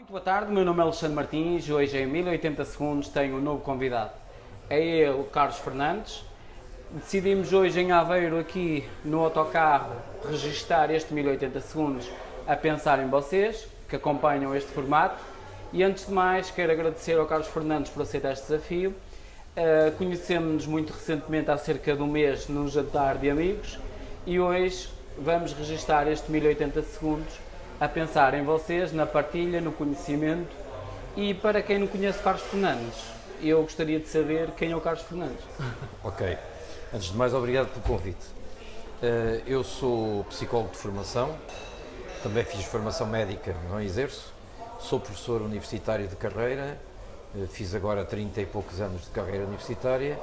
Muito boa tarde, meu nome é Alexandre Martins. Hoje em 1080 segundos tenho um novo convidado. É ele, o Carlos Fernandes. Decidimos hoje em Aveiro, aqui no autocarro, registar este 1080 segundos a pensar em vocês, que acompanham este formato. E antes de mais, quero agradecer ao Carlos Fernandes por aceitar este desafio. Conhecemos-nos muito recentemente, há cerca de um mês, num jantar de amigos. E hoje vamos registar este 1080 segundos a pensar em vocês, na partilha, no conhecimento. E para quem não conhece Carlos Fernandes, eu gostaria de saber quem é o Carlos Fernandes. Ok. Antes de mais, obrigado pelo convite. Eu sou psicólogo de formação, também fiz formação médica, não exerço. Sou professor universitário de carreira, fiz agora 30 e poucos anos de carreira universitária.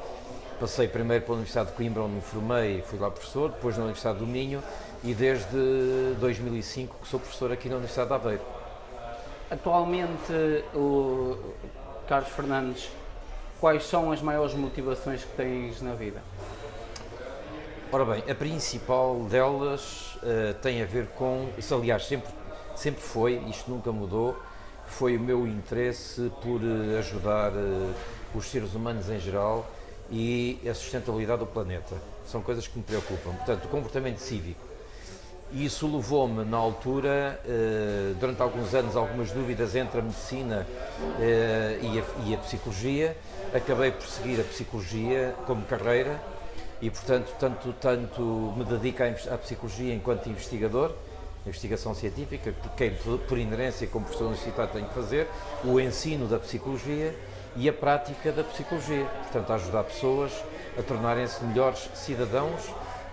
Passei primeiro pela Universidade de Coimbra, onde me formei e fui lá professor, depois na Universidade do Minho e desde 2005 que sou professor aqui na Universidade de Aveiro. Atualmente, o Carlos Fernandes, quais são as maiores motivações que tens na vida? Ora bem, a principal delas tem a ver com, isso aliás sempre foi, isto nunca mudou, foi o meu interesse por ajudar os seres humanos em geral e a sustentabilidade do planeta. São coisas que me preocupam. Portanto, o comportamento cívico. E isso levou-me, na altura, durante alguns anos, algumas dúvidas entre a medicina e a psicologia. Acabei por seguir a psicologia como carreira e, portanto, tanto me dedico à psicologia enquanto investigador, investigação científica, porque por inerência, como professor universitário, tenho que fazer, o ensino da psicologia e a prática da psicologia. Portanto, a ajudar pessoas a tornarem-se melhores cidadãos,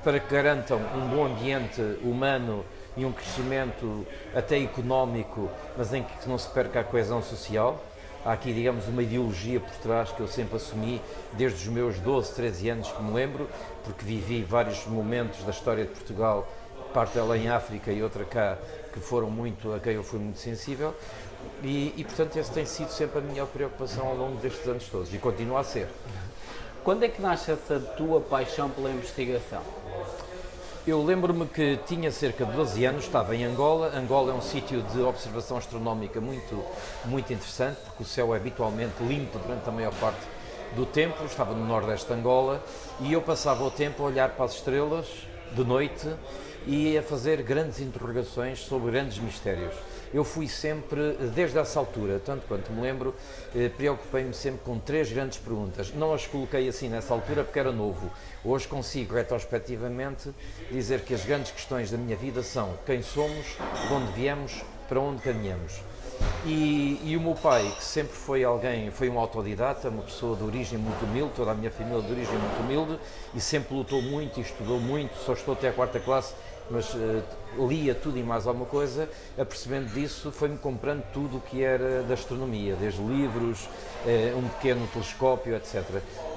para que garantam um bom ambiente humano e um crescimento até económico, mas em que não se perca a coesão social. Há aqui, digamos, uma ideologia por trás que eu sempre assumi desde os meus 12, 13 anos que me lembro, porque vivi vários momentos da história de Portugal, parte dela em África e outra cá, que foram muito, a quem eu fui muito sensível, e portanto essa tem sido sempre a minha preocupação ao longo destes anos todos, e continua a ser. Quando é que nasce essa tua paixão pela investigação? Eu lembro-me que tinha cerca de 12 anos, estava em Angola. Angola é um sítio de observação astronómica muito interessante, porque o céu é habitualmente limpo durante a maior parte do tempo. Estava no nordeste de Angola e eu passava o tempo a olhar para as estrelas de noite e a fazer grandes interrogações sobre grandes mistérios. Eu fui sempre, desde essa altura, tanto quanto me lembro, preocupei-me sempre com 3 grandes perguntas. Não as coloquei assim nessa altura porque era novo. Hoje consigo, retrospectivamente, dizer que as grandes questões da minha vida são quem somos, de onde viemos, para onde caminhamos. E o meu pai, que sempre foi um autodidata, uma pessoa de origem muito humilde, toda a minha família de origem muito humilde, e sempre lutou muito e estudou muito, só estou até a 4ª classe, mas lia tudo e mais alguma coisa. Apercebendo disso, foi-me comprando tudo o que era da astronomia, desde livros, um pequeno telescópio, etc.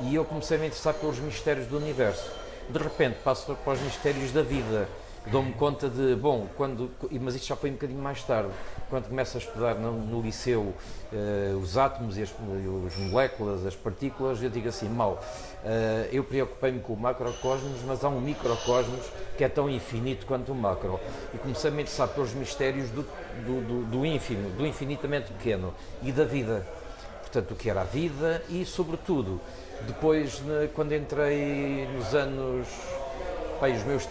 E eu comecei a me interessar pelos mistérios do universo. De repente passo para os mistérios da vida. Dou-me conta de, mas isto já foi um bocadinho mais tarde, quando começo a estudar no liceu os átomos e as moléculas, as partículas, eu digo assim, eu preocupei-me com o macrocosmos, mas há um microcosmos que é tão infinito quanto o macro. E comecei a me interessar pelos mistérios do ínfimo, do infinitamente pequeno e da vida. Portanto, o que era a vida e, sobretudo, depois, quando entrei nos anos... os meus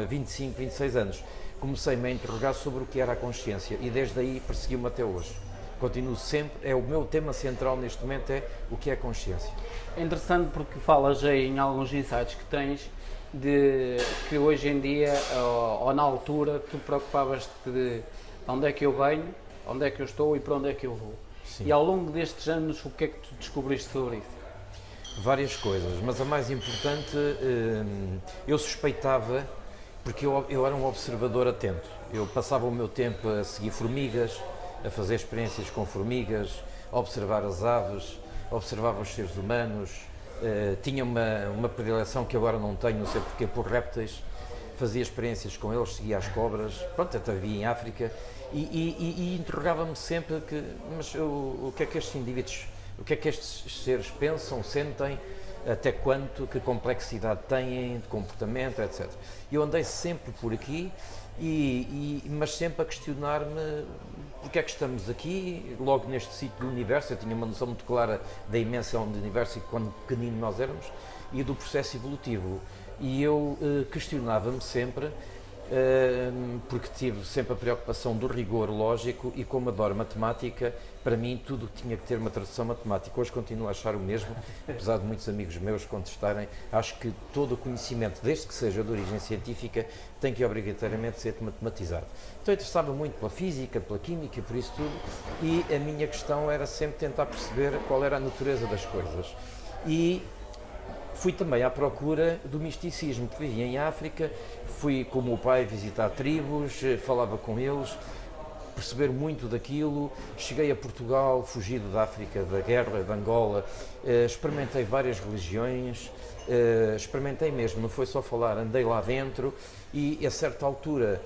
25, 26 anos, comecei-me a interrogar sobre o que era a consciência e desde aí persegui-me até hoje. Continuo sempre, o meu tema central neste momento é o que é a consciência. É interessante porque falas aí em alguns insights que tens de que hoje em dia, ou na altura, tu preocupavas-te de onde é que eu venho, onde é que eu estou e para onde é que eu vou. Sim. E ao longo destes anos, o que é que tu descobriste sobre isso? Várias coisas, mas a mais importante, eu suspeitava, porque eu era um observador atento. Eu passava o meu tempo a seguir formigas, a fazer experiências com formigas, a observar as aves, observava os seres humanos, tinha uma predileção que agora não tenho, não sei porquê, por répteis, fazia experiências com eles, seguia as cobras, pronto, até via em África, e interrogava-me sempre o que é que estes indivíduos, o que é que estes seres pensam, sentem, até quanto, que complexidade têm de comportamento, etc. Eu andei sempre por aqui, mas sempre a questionar-me porque é que estamos aqui, logo neste sítio do universo. Eu tinha uma noção muito clara da dimensão do universo e quando pequenino nós éramos, e do processo evolutivo. E eu questionava-me sempre, porque tive sempre a preocupação do rigor lógico e como adoro matemática, para mim tudo tinha que ter uma tradução matemática. Hoje continuo a achar o mesmo, apesar de muitos amigos meus contestarem. Acho que todo o conhecimento, desde que seja de origem científica, tem que obrigatoriamente ser matematizado. Então eu interessava muito pela física, pela química, por isso tudo, e a minha questão era sempre tentar perceber qual era a natureza das coisas. E fui também à procura do misticismo, porque vivia em África, fui com o meu pai visitar tribos, falava com eles, perceber muito daquilo. Cheguei a Portugal, fugido da África, da guerra, de Angola, experimentei várias religiões, experimentei mesmo, não foi só falar, andei lá dentro e a certa altura,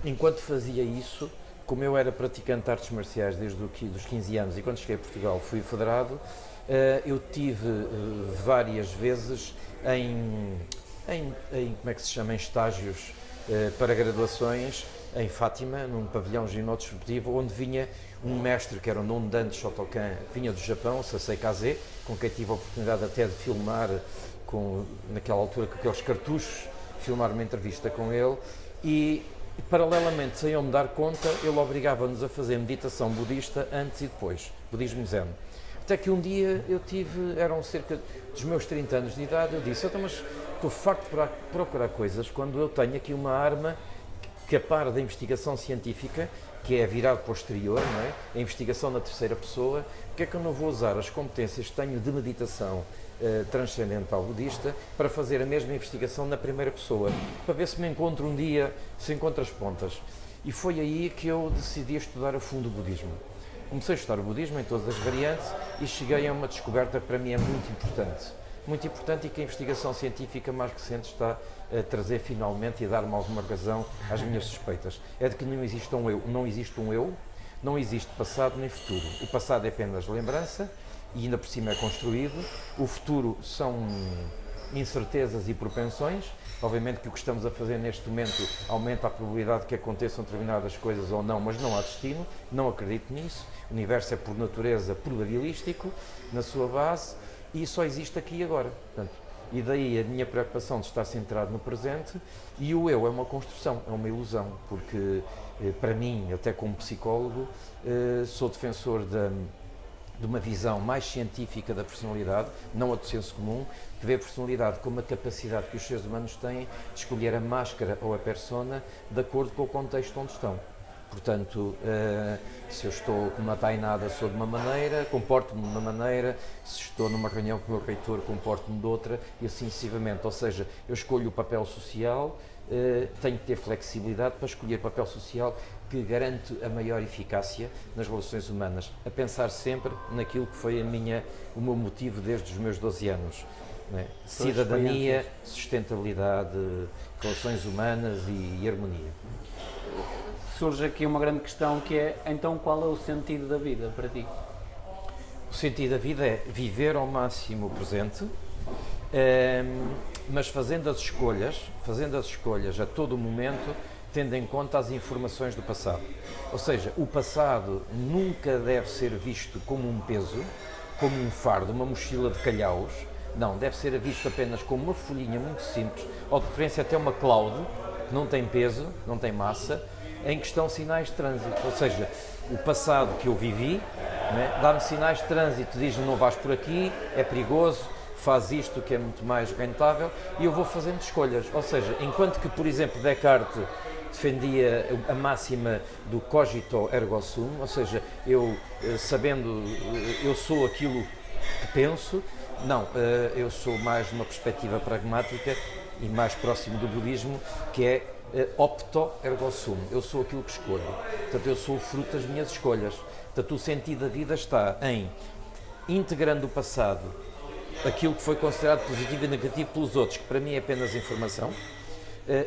enquanto fazia isso, como eu era praticante de artes marciais desde os 15 anos e quando cheguei a Portugal fui federado, eu tive várias vezes em como é que se chama, em estágios para graduações em Fátima, num pavilhão ginódesportivo, onde vinha um mestre que era o Nondan Shotokan, que vinha do Japão, Sasei Kaze, com quem tive a oportunidade até de filmar, naquela altura com aqueles cartuchos, filmar uma entrevista com ele, e paralelamente, sem eu me dar conta, ele obrigava-nos a fazer meditação budista antes e depois, budismo zen. Até que um dia eu eram cerca dos meus 30 anos de idade, eu disse, mas estou farto de procurar coisas quando eu tenho aqui uma arma que a par da investigação científica, que é virado para o exterior, não é? A investigação na terceira pessoa, porque é que eu não vou usar as competências que tenho de meditação transcendental budista para fazer a mesma investigação na primeira pessoa, para ver se me encontro um dia, se encontro as pontas. E foi aí que eu decidi estudar a fundo o budismo. Comecei a estudar o budismo em todas as variantes e cheguei a uma descoberta que para mim é muito importante e que a investigação científica mais recente está a trazer finalmente e a dar-me alguma razão às minhas suspeitas. É de que não existe um eu, não existe passado nem futuro. O passado é apenas lembrança e ainda por cima é construído. O futuro são incertezas e propensões. Obviamente que o que estamos a fazer neste momento aumenta a probabilidade de que aconteçam determinadas coisas ou não, mas não há destino, não acredito nisso. O universo é por natureza probabilístico na sua base e só existe aqui e agora. Portanto, e daí a minha preocupação de estar centrado no presente, e o eu é uma construção, é uma ilusão, porque para mim, até como psicólogo, sou defensor de uma visão mais científica da personalidade, não a do senso comum, que vê a personalidade como a capacidade que os seres humanos têm de escolher a máscara ou a persona de acordo com o contexto onde estão. Portanto, se eu estou com uma tainada, sou de uma maneira, comporto-me de uma maneira, se estou numa reunião com o meu reitor, comporto-me de outra, e assim sucessivamente. Ou seja, eu escolho o papel social, tenho que ter flexibilidade para escolher o papel social que garante a maior eficácia nas relações humanas, a pensar sempre naquilo que foi o meu motivo desde os meus 12 anos. Né? Cidadania, sustentabilidade, relações humanas e harmonia. Surge aqui uma grande questão que é, então qual é o sentido da vida para ti? O sentido da vida é viver ao máximo o presente, mas fazendo as escolhas a todo momento, tendo em conta as informações do passado. Ou seja, o passado nunca deve ser visto como um peso, como um fardo, uma mochila de calhaus. Não, deve ser visto apenas como uma folhinha muito simples, ou de preferência até uma cloud, que não tem peso, não tem massa, em que estão sinais de trânsito. Ou seja, o passado que eu vivi, né, dá-me sinais de trânsito, diz-me não vais por aqui, é perigoso, faz isto que é muito mais rentável, e eu vou fazendo escolhas. Ou seja, enquanto que, por exemplo, Descartes defendia a máxima do cogito ergo sum, ou seja, eu sou aquilo que penso, não, eu sou mais numa perspectiva pragmática e mais próximo do budismo, que é opto ergo sum, eu sou aquilo que escolho, portanto eu sou o fruto das minhas escolhas. Portanto, o sentido da vida está em, integrando o passado, aquilo que foi considerado positivo e negativo pelos outros, que para mim é apenas informação,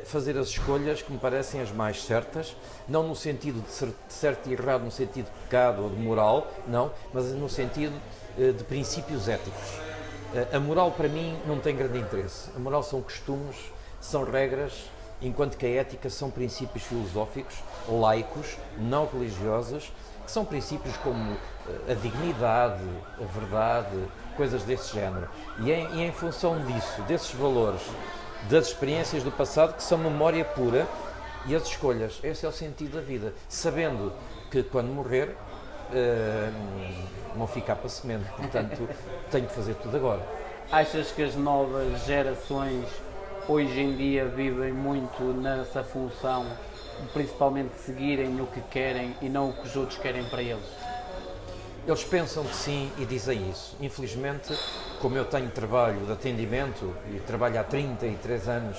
fazer as escolhas que me parecem as mais certas, não no sentido de certo e errado, no sentido de pecado ou de moral, não, mas no sentido de princípios éticos. A moral para mim não tem grande interesse. A moral são costumes, são regras, enquanto que a ética são princípios filosóficos, laicos, não religiosos, que são princípios como a dignidade, a verdade, coisas desse género. E em função disso, desses valores, das experiências do passado, que são memória pura, e as escolhas. Esse é o sentido da vida. Sabendo que quando morrer, não ficar para semente. Portanto, tenho que fazer tudo agora. Achas que as novas gerações hoje em dia vivem muito nessa função de principalmente seguirem o que querem e não o que os outros querem para eles? Eles pensam que sim e dizem isso. Infelizmente, como eu tenho trabalho de atendimento e trabalho há 33 anos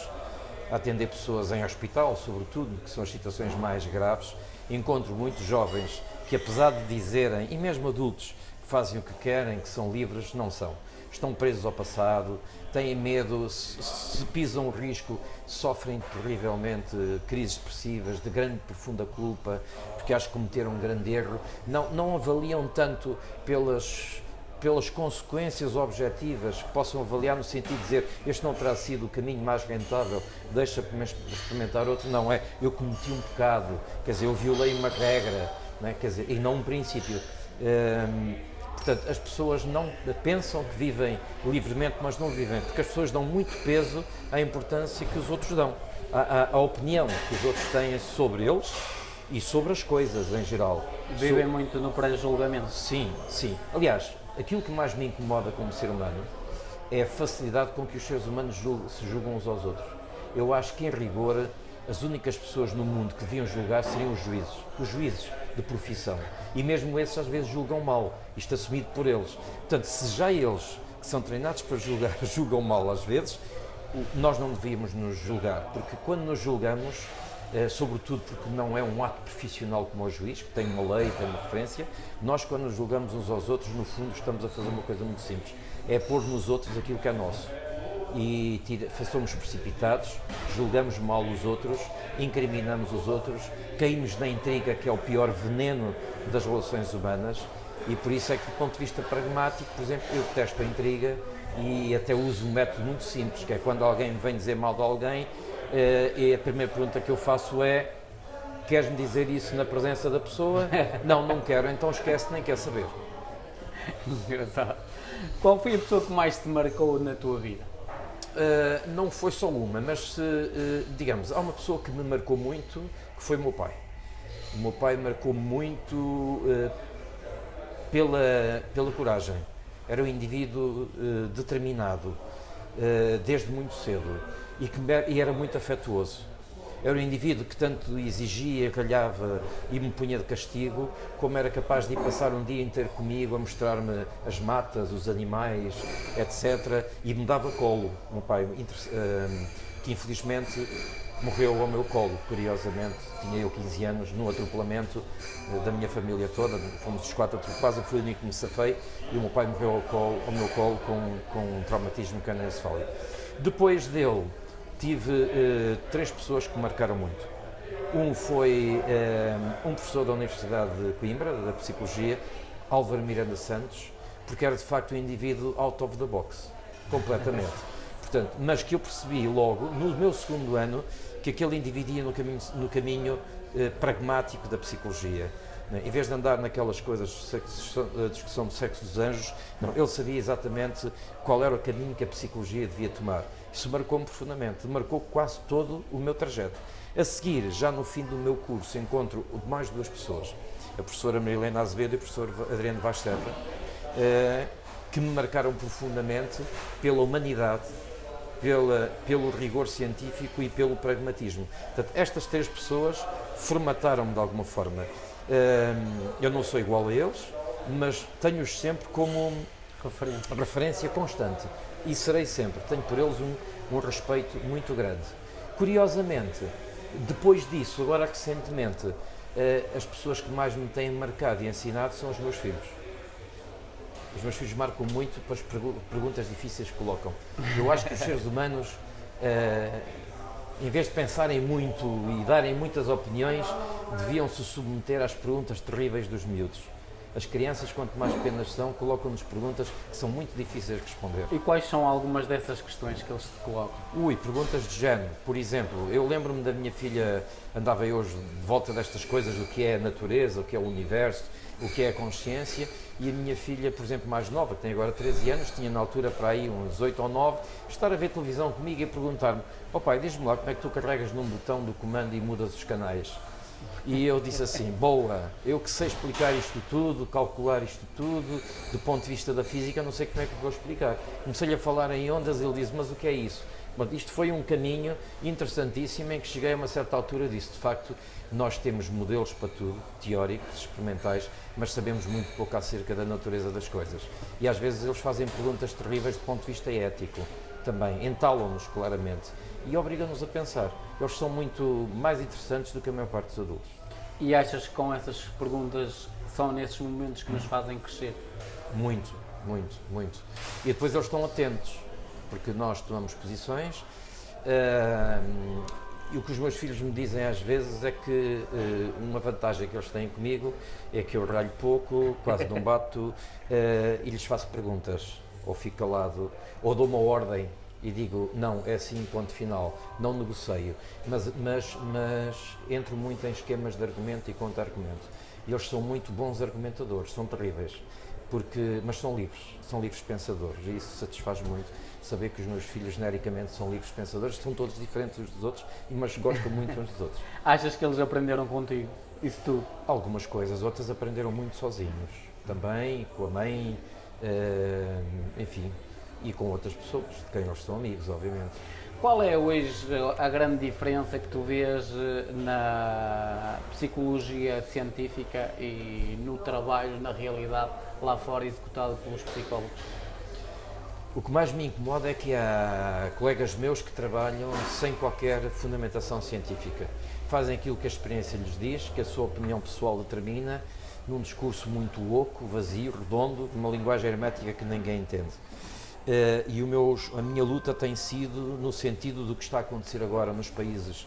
a atender pessoas em hospital, sobretudo, que são as situações mais graves, encontro muitos jovens que, apesar de dizerem, e mesmo adultos, que fazem o que querem, que são livres, não são. Estão presos ao passado, têm medo, se pisam o risco, sofrem terrivelmente crises depressivas, de grande profunda culpa, porque acham que cometeram um grande erro. Não avaliam tanto pelas consequências objetivas, que possam avaliar no sentido de dizer este não terá sido o caminho mais rentável, deixa-me experimentar outro. Não, eu cometi um pecado, quer dizer, eu violei uma regra, não é? Quer dizer, e não um princípio. Portanto, as pessoas não pensam que vivem livremente, mas não vivem, porque as pessoas dão muito peso à importância que os outros dão, à opinião que os outros têm sobre eles e sobre as coisas em geral. Vivem muito no pré-julgamento. Sim, sim. Aliás, aquilo que mais me incomoda como ser humano é a facilidade com que os seres humanos se julgam uns aos outros. Eu acho que, em rigor, as únicas pessoas no mundo que deviam julgar seriam os juízes de profissão. E mesmo esses às vezes julgam mal, isto assumido por eles. Portanto, se já eles, que são treinados para julgar, julgam mal às vezes, nós não devíamos nos julgar, porque quando nos julgamos, sobretudo porque não é um ato profissional como o juiz, que tem uma lei, tem uma referência, nós quando nos julgamos uns aos outros, no fundo estamos a fazer uma coisa muito simples, é pôr nos outros aquilo que é nosso. E somos precipitados, julgamos mal os outros, incriminamos os outros, caímos na intriga, que é o pior veneno das relações humanas, e por isso é que, do ponto de vista pragmático, por exemplo, eu detesto a intriga e até uso um método muito simples, que é quando alguém me vem dizer mal de alguém, e a primeira pergunta que eu faço é: queres-me dizer isso na presença da pessoa? Não quero, então esquece, nem quer saber. Engraçado. Qual foi a pessoa que mais te marcou na tua vida? Não foi só uma, mas digamos, há uma pessoa que me marcou muito, que foi o meu pai. O meu pai marcou-me muito pela coragem. Era um indivíduo determinado, desde muito cedo, e era muito afetuoso. Era um indivíduo que tanto exigia, ralhava e me punha de castigo, como era capaz de ir passar um dia inteiro comigo a mostrar-me as matas, os animais, etc. E me dava colo. O meu pai, que infelizmente morreu ao meu colo, curiosamente. Tinha eu 15 anos, num atropelamento da minha família toda. Fomos os 4 atropelados, eu fui o único que me safei, e o meu pai morreu ao meu colo com um traumatismo crânioencefálico. Depois dele, tive 3 pessoas que me marcaram muito. Um foi um professor da Universidade de Coimbra, da Psicologia, Álvaro Miranda Santos, porque era de facto um indivíduo out of the box, completamente. Portanto, mas que eu percebi logo, no meu segundo ano, que aquele indivíduo ia no caminho pragmático da psicologia. Em vez de andar naquelas coisas, discussão do sexo dos anjos, não, ele sabia exatamente qual era o caminho que a psicologia devia tomar. Isso marcou-me profundamente, marcou quase todo o meu trajeto. A seguir, já no fim do meu curso, encontro mais 2 pessoas, a professora Marilena Azevedo e o professor Adriano Vaz Serra, que me marcaram profundamente pela humanidade, pelo rigor científico e pelo pragmatismo. Portanto, estas 3 pessoas formataram-me de alguma forma. Eu não sou igual a eles, mas tenho-os sempre como referência constante. E serei sempre. Tenho por eles um respeito muito grande. Curiosamente, depois disso, agora recentemente, as pessoas que mais me têm marcado e ensinado são os meus filhos. Os meus filhos marcam muito pelas perguntas difíceis que colocam. Eu acho que os seres humanos, em vez de pensarem muito e darem muitas opiniões, deviam se submeter às perguntas terríveis dos miúdos. As crianças, quanto mais pequenas são, colocam-nos perguntas que são muito difíceis de responder. E quais são algumas dessas questões que eles te colocam? Perguntas de género. Por exemplo, eu lembro-me da minha filha, andava eu hoje de volta destas coisas, do que é a natureza, o que é o universo, o que é a consciência, e a minha filha, por exemplo, mais nova, que tem agora 13 anos, tinha na altura para aí uns 8 ou 9, estar a ver televisão comigo e a perguntar-me: ó pai, diz-me lá como é que tu carregas num botão do comando e mudas os canais? E eu disse assim: boa, eu que sei explicar isto tudo, calcular isto tudo, do ponto de vista da física, não sei como é que vou explicar. Comecei-lhe a falar em ondas e ele disse: mas o que é isso? Bom, isto foi um caminho interessantíssimo em que cheguei a uma certa altura e disse: de facto, nós temos modelos para tudo, teóricos, experimentais, mas sabemos muito pouco acerca da natureza das coisas. E às vezes eles fazem perguntas terríveis do ponto de vista ético também, entalam-nos claramente e obrigam-nos a pensar. Eles são muito mais interessantes do que a maior parte dos adultos. E achas que com essas perguntas são nesses momentos que nos fazem crescer? Muito, muito, muito. E depois eles estão atentos, porque nós tomamos posições, e o que os meus filhos me dizem às vezes é que uma vantagem que eles têm comigo é que eu ralho pouco, quase não bato, e lhes faço perguntas, ou fico calado, ou dou uma ordem e digo: não, é assim, ponto final, não negocio, mas entro muito em esquemas de argumento e contra-argumento. E eles são muito bons argumentadores, são terríveis, mas são livres pensadores, e isso satisfaz muito, saber que os meus filhos genericamente são livres pensadores, são todos diferentes uns dos outros, mas gostam muito uns dos outros. Achas que eles aprenderam contigo, isso tudo? Algumas coisas, outras aprenderam muito sozinhos, também, com a mãe, enfim, e com outras pessoas, de quem eles são amigos, obviamente. Qual é hoje a grande diferença que tu vês na psicologia científica e no trabalho, na realidade, lá fora, executado pelos psicólogos? O que mais me incomoda é que há colegas meus que trabalham sem qualquer fundamentação científica. Fazem aquilo que a experiência lhes diz, que a sua opinião pessoal determina, num discurso muito oco, vazio, redondo, numa linguagem hermética que ninguém entende. E a minha luta tem sido no sentido do que está a acontecer agora nos países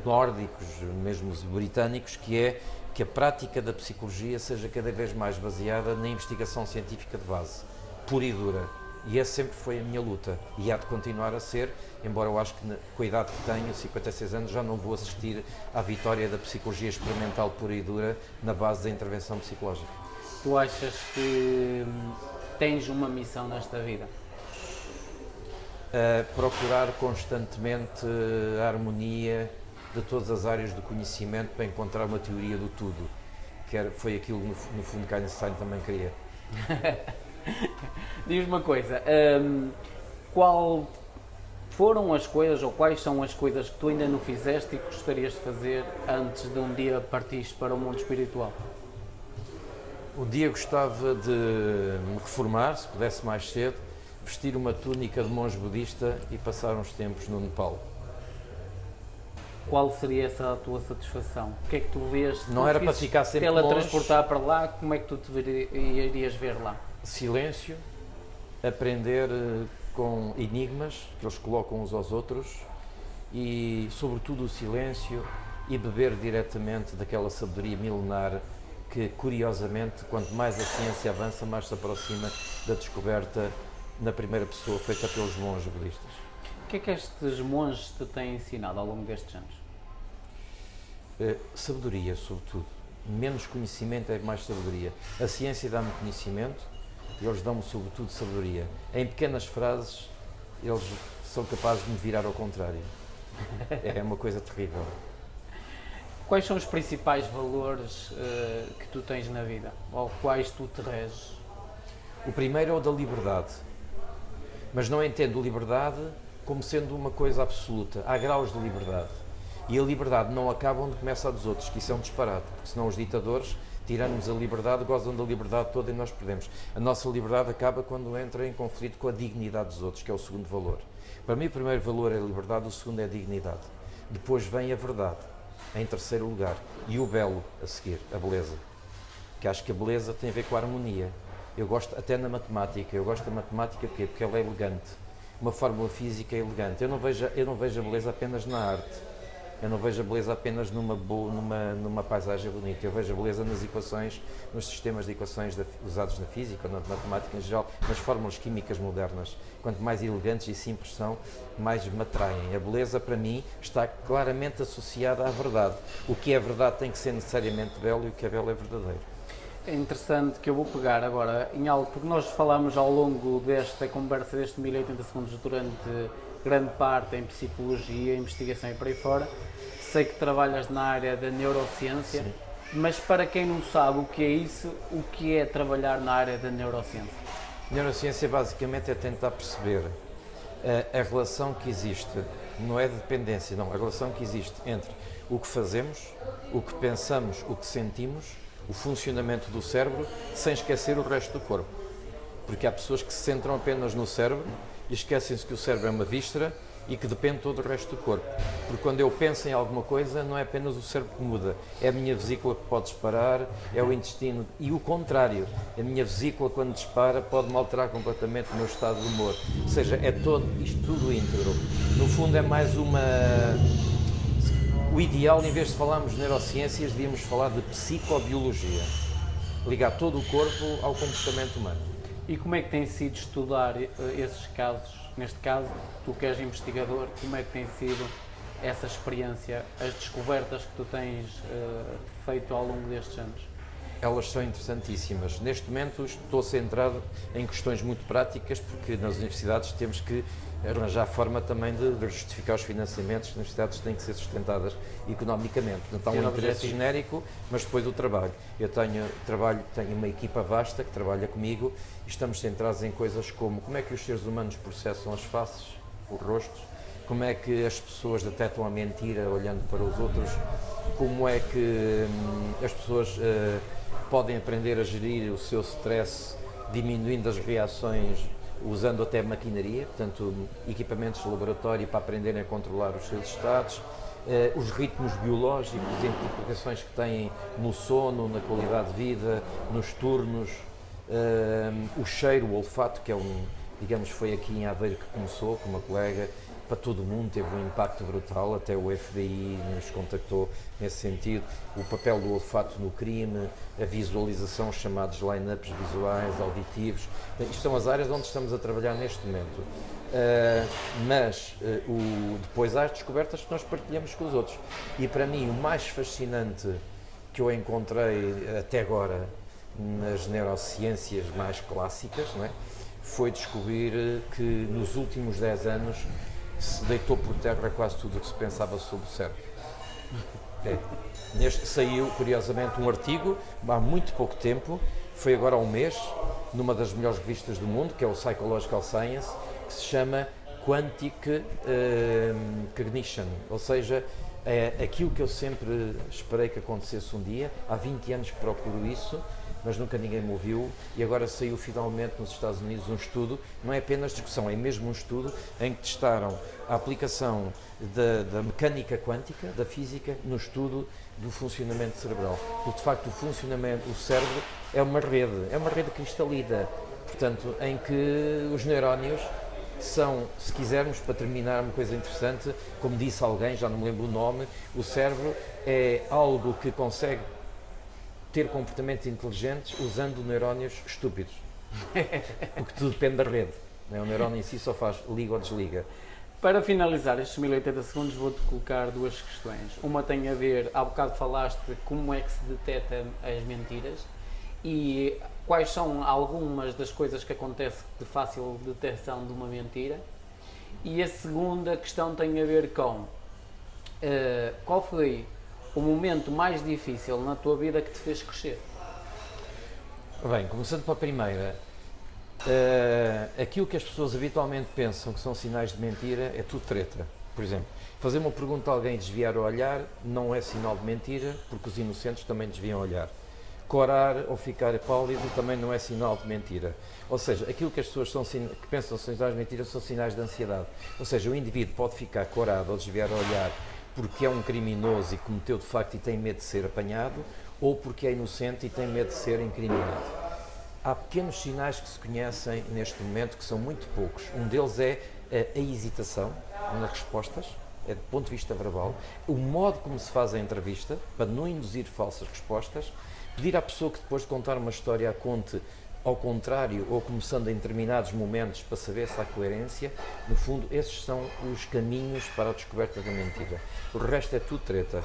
nórdicos, mesmo os britânicos, que é que a prática da psicologia seja cada vez mais baseada na investigação científica de base, pura e dura. E essa sempre foi a minha luta, e há de continuar a ser, embora eu acho que, com a idade que tenho, 56 anos, já não vou assistir à vitória da psicologia experimental pura e dura na base da intervenção psicológica. Tu achas que tens uma missão nesta vida? Procurar constantemente a harmonia de todas as áreas do conhecimento para encontrar uma teoria do tudo, que foi aquilo no fundo que Einstein também queria. Diz-me uma coisa, qual foram as coisas, ou quais são as coisas que tu ainda não fizeste e que gostarias de fazer antes de um dia partires para o mundo espiritual? Um dia gostava de me reformar, se pudesse mais cedo, vestir uma túnica de monge budista e passar uns tempos no Nepal. Qual seria essa a tua satisfação? O que é que tu vês? Não era para ficar sempre longe. Teletransportar para lá, como é que tu te irias ver lá? Silêncio, aprender com enigmas que eles colocam uns aos outros e, sobretudo, o silêncio, e beber diretamente daquela sabedoria milenar que, curiosamente, quanto mais a ciência avança, mais se aproxima da descoberta na primeira pessoa feita pelos monges budistas. O que é que estes monges te têm ensinado ao longo destes anos? Sabedoria, sobretudo. Menos conhecimento é mais sabedoria. A ciência dá-me conhecimento e eles dão-me, sobretudo, sabedoria. Em pequenas frases, eles são capazes de me virar ao contrário. É uma coisa terrível. Quais são os principais valores que tu tens na vida, ou quais tu te reges? O primeiro é o da liberdade, mas não entendo liberdade como sendo uma coisa absoluta. Há graus de liberdade, e a liberdade não acaba onde começa a dos outros, que isso é um disparate, porque senão os ditadores, tirando-nos a liberdade, gozam da liberdade toda e nós perdemos. A nossa liberdade acaba quando entra em conflito com a dignidade dos outros, que é o segundo valor. Para mim o primeiro valor é a liberdade, o segundo é a dignidade. Depois vem a verdade, em terceiro lugar, e o belo a seguir, a beleza. Que acho que a beleza tem a ver com a harmonia. Eu gosto, até na matemática, eu gosto da matemática porque ela é elegante. Uma fórmula física é elegante. Eu não vejo a beleza apenas na arte. Eu não vejo a beleza apenas numa paisagem bonita, eu vejo a beleza nas equações, nos sistemas de equações usados na física, na matemática em geral, nas fórmulas químicas modernas. Quanto mais elegantes e simples são, mais me atraem. A beleza, para mim, está claramente associada à verdade. O que é verdade tem que ser necessariamente belo e o que é belo é verdadeiro. É interessante que eu vou pegar agora em algo, porque nós falamos ao longo desta conversa, destes 1080 segundos, durante grande parte em psicologia, investigação e por aí fora. Sei que trabalhas na área da neurociência, sim, mas para quem não sabe o que é isso, o que é trabalhar na área da neurociência? Neurociência basicamente é tentar perceber a relação que existe, não é de dependência, não, a relação que existe entre o que fazemos, o que pensamos, o que sentimos, o funcionamento do cérebro, sem esquecer o resto do corpo. Porque há pessoas que se centram apenas no cérebro e esquecem-se que o cérebro é uma víscera e que depende todo o resto do corpo. Porque quando eu penso em alguma coisa, não é apenas o cérebro que muda, é a minha vesícula que pode disparar, é o intestino, e o contrário, a minha vesícula quando dispara pode-me alterar completamente o meu estado de humor. Ou seja, é isto tudo íntegro. No fundo é mais o ideal, em vez de falarmos de neurociências, devíamos falar de psicobiologia, ligar todo o corpo ao comportamento humano. E como é que tem sido estudar esses casos? Neste caso, tu que és investigador, como é que tem sido essa experiência, as descobertas que tu tens feito ao longo destes anos? Elas são interessantíssimas. Neste momento estou centrado em questões muito práticas, porque nas universidades temos que arranjar forma também de justificar os financiamentos. As universidades têm que ser sustentadas economicamente. Portanto, há um interesse genérico, mas depois o trabalho. Eu tenho uma equipa vasta que trabalha comigo e estamos centrados em coisas como é que os seres humanos processam as faces, os rostos, como é que as pessoas detectam a mentira olhando para os outros, como é que as pessoas podem aprender a gerir o seu stress, diminuindo as reações, usando até maquinaria, portanto, equipamentos de laboratório para aprenderem a controlar os seus estados, os ritmos biológicos, as implicações que têm no sono, na qualidade de vida, nos turnos, o cheiro, o olfato, que é digamos, foi aqui em Aveiro que começou, com uma colega, para todo o mundo, teve um impacto brutal, até o FBI nos contactou nesse sentido, o papel do olfato no crime, a visualização, os chamados line-ups visuais, auditivos, isto são as áreas onde estamos a trabalhar neste momento. Mas depois há as descobertas que nós partilhamos com os outros. E para mim o mais fascinante que eu encontrei até agora nas neurociências mais clássicas, não é? Foi descobrir que nos últimos 10 anos se deitou por terra quase tudo o que se pensava sobre o cérebro. Saiu, curiosamente, um artigo há muito pouco tempo, foi agora há um mês, numa das melhores revistas do mundo, que é o Psychological Science, que se chama Quantic Cognition, ou seja, é aquilo que eu sempre esperei que acontecesse um dia. Há 20 anos que procuro isso, mas nunca ninguém me ouviu, e agora saiu finalmente nos Estados Unidos um estudo, não é apenas discussão, é mesmo um estudo em que testaram a aplicação da mecânica quântica, da física, no estudo do funcionamento cerebral. Porque de facto o cérebro é uma rede cristalina, portanto, em que os neurónios são, se quisermos, para terminar, uma coisa interessante, como disse alguém, já não me lembro o nome, o cérebro é algo que consegue ter comportamentos inteligentes usando neurónios estúpidos. Porque tudo depende da rede. Não é? O neurónio em si só faz liga ou desliga. Para finalizar estes 1080 segundos, vou-te colocar duas questões. Uma tem a ver, há bocado falaste de como é que se detecta as mentiras e quais são algumas das coisas que acontecem de fácil detecção de uma mentira. E a segunda questão tem a ver com qual foi o momento mais difícil na tua vida que te fez crescer? Bem, começando pela primeira, aquilo que as pessoas habitualmente pensam que são sinais de mentira é tudo treta. Por exemplo, fazer uma pergunta a alguém e desviar o olhar não é sinal de mentira, porque os inocentes também desviam o olhar. Corar ou ficar pálido também não é sinal de mentira. Ou seja, aquilo que as pessoas que pensam são sinais de mentira são sinais de ansiedade. Ou seja, o indivíduo pode ficar corado ou desviar o olhar porque é um criminoso e cometeu de facto e tem medo de ser apanhado, ou porque é inocente e tem medo de ser incriminado. Há pequenos sinais que se conhecem neste momento, que são muito poucos. Um deles é a hesitação nas respostas, é do ponto de vista verbal, o modo como se faz a entrevista, para não induzir falsas respostas, pedir à pessoa que depois de contar uma história a conte ao contrário ou começando em determinados momentos para saber se há coerência. No fundo, esses são os caminhos para a descoberta da mentira. O resto é tudo treta.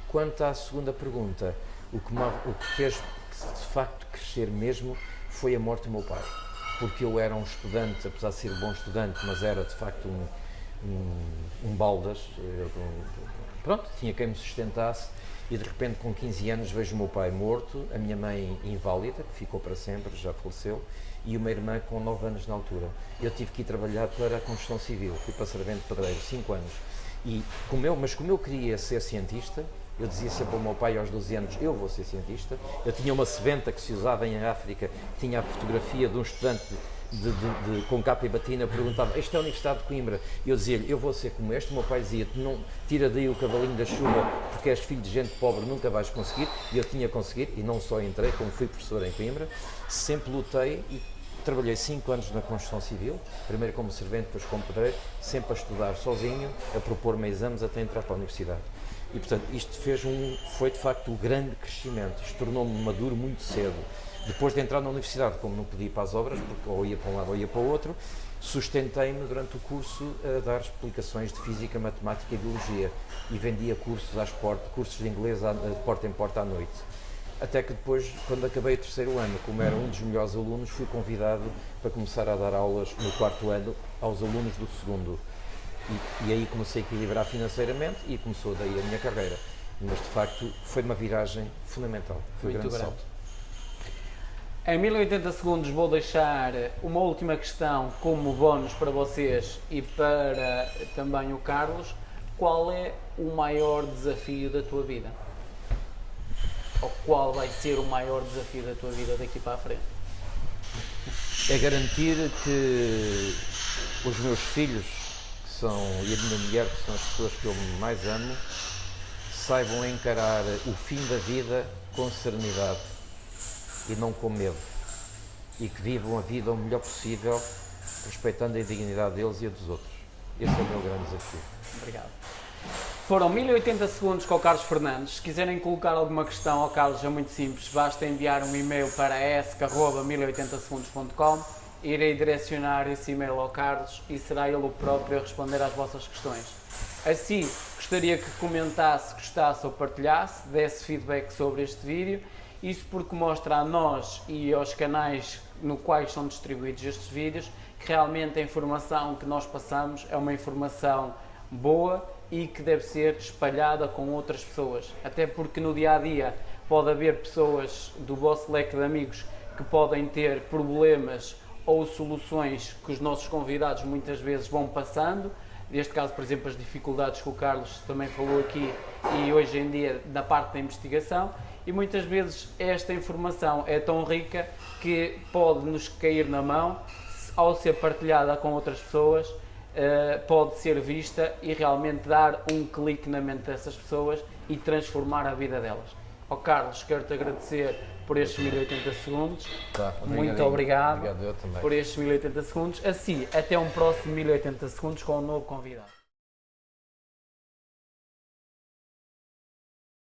Quanto à segunda pergunta, o que fez de facto crescer mesmo foi a morte do meu pai, porque eu era um estudante, apesar de ser um bom estudante, mas era de facto um baldas, pronto, tinha quem me sustentasse, e de repente com 15 anos vejo o meu pai morto, a minha mãe inválida, que ficou para sempre, já faleceu, e uma irmã com 9 anos na altura. Eu tive que ir trabalhar para a construção civil, fui para servente pedreiro, 5 anos, mas como eu queria ser cientista, eu dizia sempre ao meu pai aos 12 anos, eu vou ser cientista. Eu tinha uma sebenta que se usava em África, tinha a fotografia de um estudante com capa e batina, perguntava, esta é a Universidade de Coimbra? E eu dizia-lhe, eu vou ser como este. O meu pai dizia, não, tira daí o cavalinho da chuva, porque és filho de gente pobre, nunca vais conseguir. E eu tinha conseguido, e não só entrei, como fui professor em Coimbra, sempre lutei e trabalhei 5 anos na construção civil, primeiro como servente, depois como pedreiro, sempre a estudar sozinho, a propor-me exames até entrar para a universidade. E, portanto, isto foi de facto um grande crescimento. Isto tornou-me maduro muito cedo. Depois de entrar na universidade, como não podia ir para as obras, porque ou ia para um lado ou ia para o outro, sustentei-me durante o curso a dar explicações de física, matemática e biologia. E vendia cursos às portas, cursos de inglês de porta em porta à noite. Até que depois, quando acabei o terceiro ano, como era um dos melhores alunos, fui convidado para começar a dar aulas no quarto ano aos alunos do segundo. E aí comecei a equilibrar financeiramente e começou daí a minha carreira. Mas de facto foi uma viragem fundamental, foi um grande salto. Em 1080 segundos vou deixar uma última questão como bónus para vocês e para também o Carlos. Qual é o maior desafio da tua vida? Ou qual vai ser o maior desafio da tua vida daqui para a frente? É garantir que os meus filhos e a minha mulher, que são as pessoas que eu mais amo, saibam encarar o fim da vida com serenidade e não com medo, e que vivam a vida o melhor possível, respeitando a dignidade deles e a dos outros. Esse é o meu grande desafio. Obrigado. Foram 1080 segundos com o Carlos Fernandes. Se quiserem colocar alguma questão ao Carlos, é muito simples, basta enviar um e-mail para esc@1080segundos.com. Irei direcionar esse e-mail ao Carlos e será ele o próprio a responder às vossas questões. Assim, gostaria que comentasse, gostasse ou partilhasse, desse feedback sobre este vídeo. Isso porque mostra a nós e aos canais no quais são distribuídos estes vídeos que realmente a informação que nós passamos é uma informação boa e que deve ser espalhada com outras pessoas. Até porque no dia a dia pode haver pessoas do vosso leque de amigos que podem ter problemas ou soluções que os nossos convidados muitas vezes vão passando. Neste caso, por exemplo, as dificuldades que o Carlos também falou aqui e hoje em dia na parte da investigação. E muitas vezes esta informação é tão rica que pode nos cair na mão, ao ser partilhada com outras pessoas, pode ser vista e realmente dar um clique na mente dessas pessoas e transformar a vida delas. Ó Carlos, quero-te agradecer por estes 1080 segundos. Muito obrigado, eu também. por estes 1080 segundos. Assim, até um próximo 1080 segundos com um novo convidado.